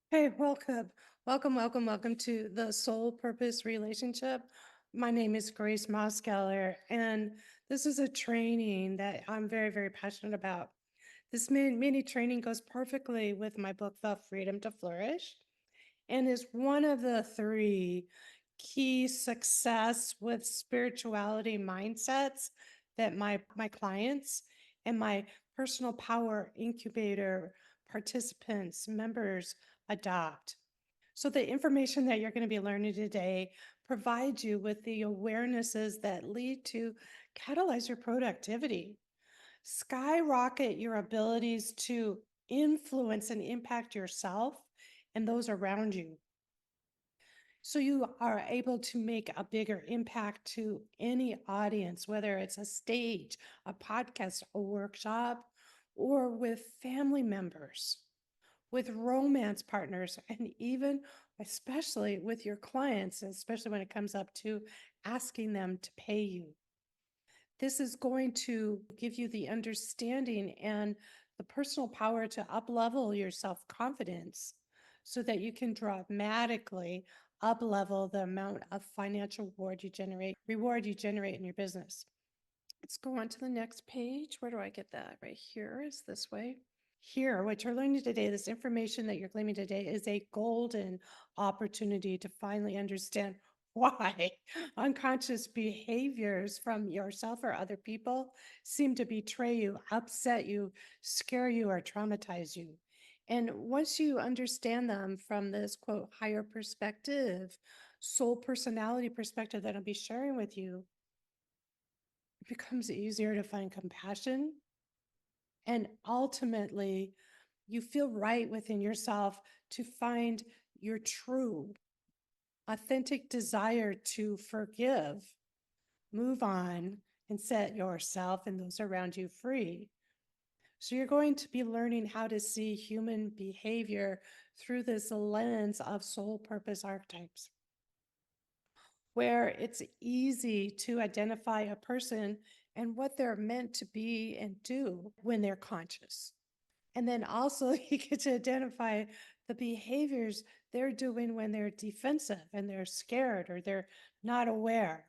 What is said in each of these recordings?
Hey, welcome. Welcome to the Soul Purpose Relationship. My name is Grace Mosgeller, and this is a training that I'm very passionate about. This mini training goes perfectly with my book, The Freedom to Flourish, and is one of the three key success with spirituality mindsets that my clients and my personal power incubator participants, members adopt. So, the information that you're going to be learning today provides you with the awarenesses that lead to catalyze your productivity, skyrocket your abilities to influence and impact yourself and those around you. So you are able to make a bigger impact to any audience, whether it's a stage, a podcast, a workshop, or with family members, with romance partners, and even especially with your clients, especially when it comes up to asking them to pay you. This is going to give you the understanding and the personal power to up-level your self-confidence so that you can dramatically up-level the amount of financial reward you generate in your business. Let's go on to the next page. Where do I get that? Right here is this way. Here, what you're learning today, this information that you're claiming today is a golden opportunity to finally understand why unconscious behaviors from yourself or other people seem to betray you, upset you, scare you, or traumatize you. And once you understand them from this quote, higher perspective, soul personality perspective that I'll be sharing with you, it becomes easier to find compassion and ultimately you feel right within yourself to find your true, authentic desire to forgive, move on, and set yourself and those around you free. So, you're going to be learning how to see human behavior through this lens of soul purpose archetypes, where it's easy to identify a person and what they're meant to be and do when they're conscious. And then also you get to identify the behaviors they're doing when they're defensive and they're scared or they're not aware.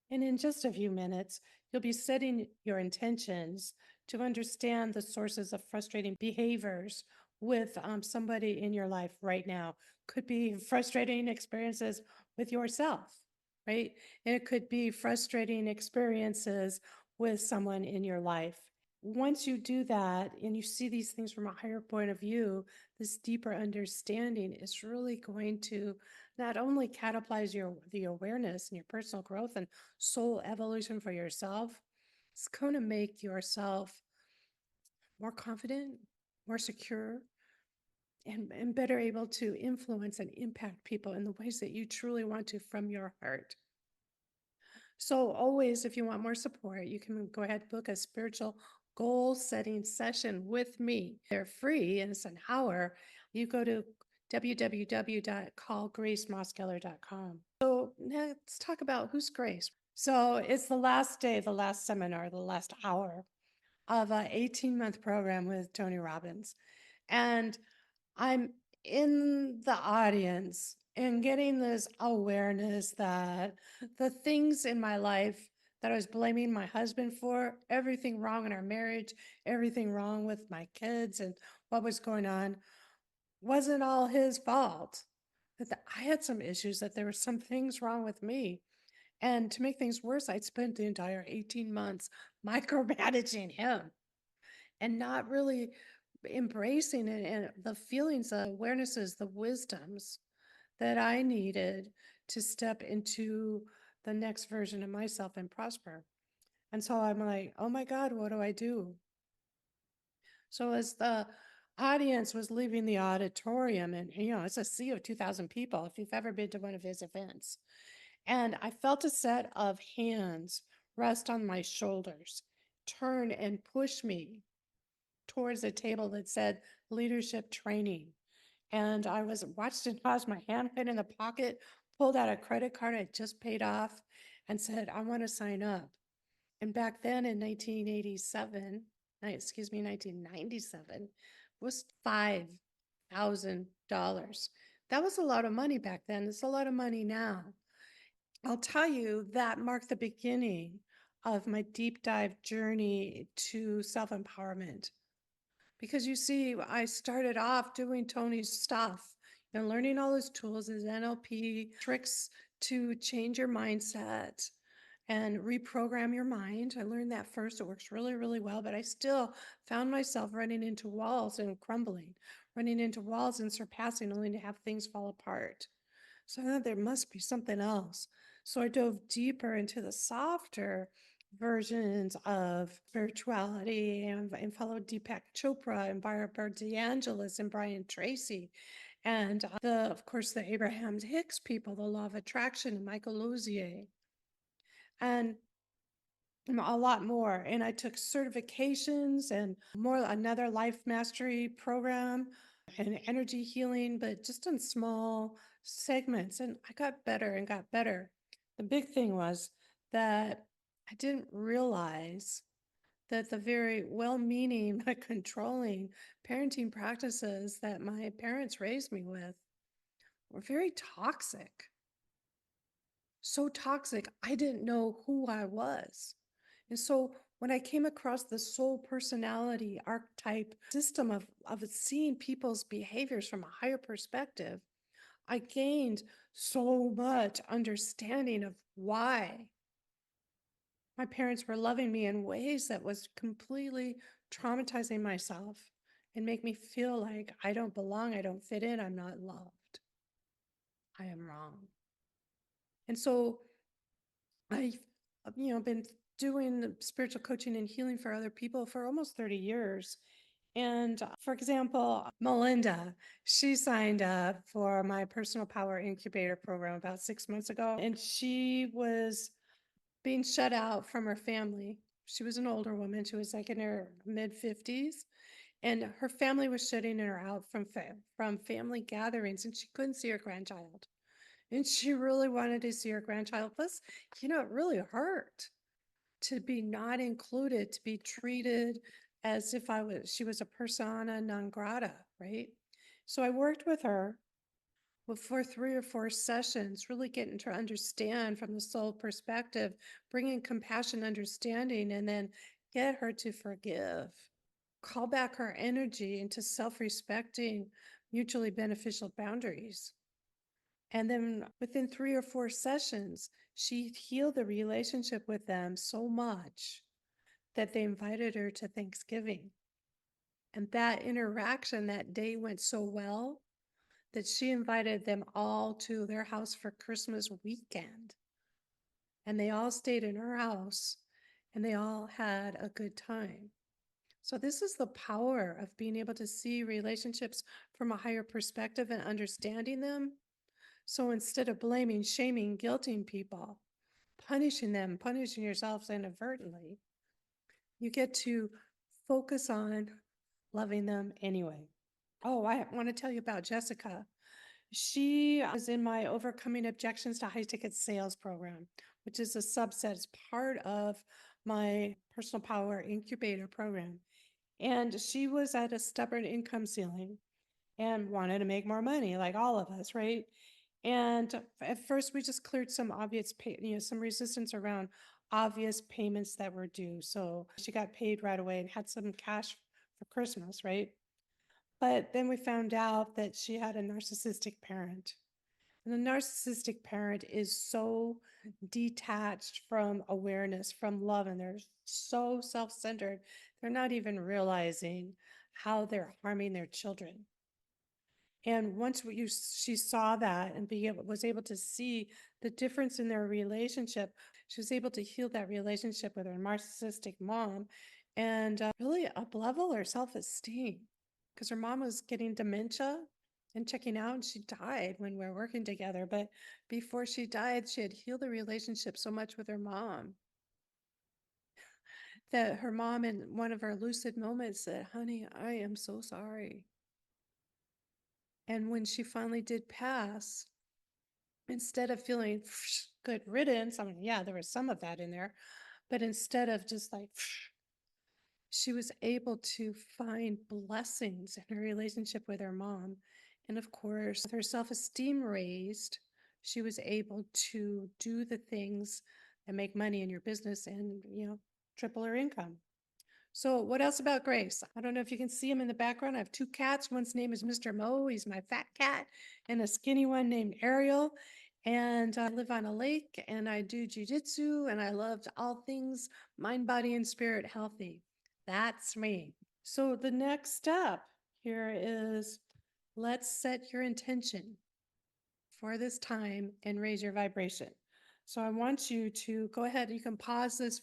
And in just a few minutes, you'll be setting your intentions to understand the sources of frustrating behaviors with somebody in your life right now. Could be frustrating experiences with yourself, right? And it could be frustrating experiences with someone in your life. Once you do that and you see these things from a higher point of view, this deeper understanding is really going to not only catalyze the awareness and your personal growth and soul evolution for yourself, it's going to make yourself more confident, more secure, and better able to influence and impact people in the ways that you truly want to from your heart. So, always, if you want more support, you can go ahead and book a spiritual goal setting session with me. They're free and it's an hour. You go to www.callgracemoskeller.com. So, let's talk about who's Grace. So, it's the last day, the last seminar, the last hour of an 18-month program with Tony Robbins. And I'm in the audience and getting this awareness that the things in my life that I was blaming my husband for, everything wrong in our marriage, everything wrong with my kids and what was going on, wasn't all his fault. That I had some issues, that there were some things wrong with me. And to make things worse, I'd spent the entire 18 months micromanaging him and not really embracing it and the feelings, the awarenesses, the wisdoms that I needed to step into the next version of myself and prosper. And so I'm like, oh my God, what do I do? So as the audience was leaving the auditorium, and it's a sea of 2,000 people, if you've ever been to one of his events, and I felt a set of hands rest on my shoulders, turn and push me towards a table that said leadership training. And I was watched and paused, my hand went in the pocket, pulled out a credit card I just paid off, and said, I want to sign up. And back then in 1987, 1997, was $1,000. That was a lot of money back then. It's a lot of money now. I'll tell you that marked the beginning of my deep dive journey to self empowerment. Because you see, I started off doing Tony's stuff and learning all his tools, his NLP tricks to change your mindset and reprogram your mind. I learned that first. It works really, really well, but I still found myself running into walls and crumbling, running into walls and surpassing, only to have things fall apart. So I thought there must be something else. So I dove deeper into the softer versions of spirituality and followed Deepak Chopra and Barbara DeAngelis and Brian Tracy. And of course, the Abraham Hicks people, the law of attraction, and Michael Lozier. And a lot more. And I took certifications and more, another life mastery program and energy healing, but just in small segments. And I got better and got better. The big thing was that I didn't realize that the very well meaning but controlling parenting practices that my parents raised me with were very toxic. So toxic, I didn't know who I was. And so when I came across the soul personality archetype system of seeing people's behaviors from a higher perspective, I gained so much understanding of why my parents were loving me in ways that was completely traumatizing myself and make me feel like I don't belong, I don't fit in, I'm not loved. I am wrong. And so I've, been doing spiritual coaching and healing for other people for almost 30 years. And for example, Melinda, she signed up for my personal power incubator program about 6 months ago, and she was being shut out from her family. She was an older woman. She was like in her mid 50s, and her family was shutting her out from family gatherings, and she couldn't see her grandchild. And she really wanted to see her grandchild. Plus, it really hurt to be not included, to be treated as if she was a persona non grata, right? So I worked with her for 3 or 4 sessions, really getting to understand from the soul perspective, bringing compassion, understanding, and then get her to forgive, call back her energy into self respecting, mutually beneficial boundaries. And then within 3 or 4 sessions, she healed the relationship with them so much that they invited her to Thanksgiving. And that interaction that day went so well that she invited them all to their house for Christmas weekend. And they all stayed in her house and they all had a good time. So, this is the power of being able to see relationships from a higher perspective and understanding them. So instead of blaming, shaming, guilting people, punishing them, punishing yourselves inadvertently, you get to focus on loving them anyway. Oh, I want to tell you about Jessica. She was in my Overcoming Objections to High Ticket Sales program, which is a subset, it's part of my Personal Power Incubator program. And she was at a stubborn income ceiling and wanted to make more money, like all of us, right? And at first, we just cleared some obvious, some resistance around obvious payments that were due. So she got paid right away and had some cash for Christmas, right? But then we found out that she had a narcissistic parent. And the narcissistic parent is so detached from awareness, from love, and they're so self centered, they're not even realizing how they're harming their children. And once she saw that and was able to see the difference in their relationship, she was able to heal that relationship with her narcissistic mom and really up level her self esteem because her mom was getting dementia and checking out, and she died when we were working together. But before she died, she had healed the relationship so much with her mom that her mom, in one of her lucid moments, said, "Honey, I am so sorry." And when she finally did pass, instead of feeling good riddance, I mean, yeah, there was some of that in there, but instead of just like She was able to find blessings in her relationship with her mom. And of course, with her self esteem raised, she was able to do the things that make money in your business and, triple her income. So, what else about Grace? I don't know if you can see him in the background. I have two cats. One's name is Mr. Mo. He's my fat cat, and a skinny one named Ariel. And I live on a lake and I do jujitsu and I love all things mind, body, and spirit healthy. That's me. So, the next step here is let's set your intention for this time and raise your vibration. So, I want you to go ahead. You can pause this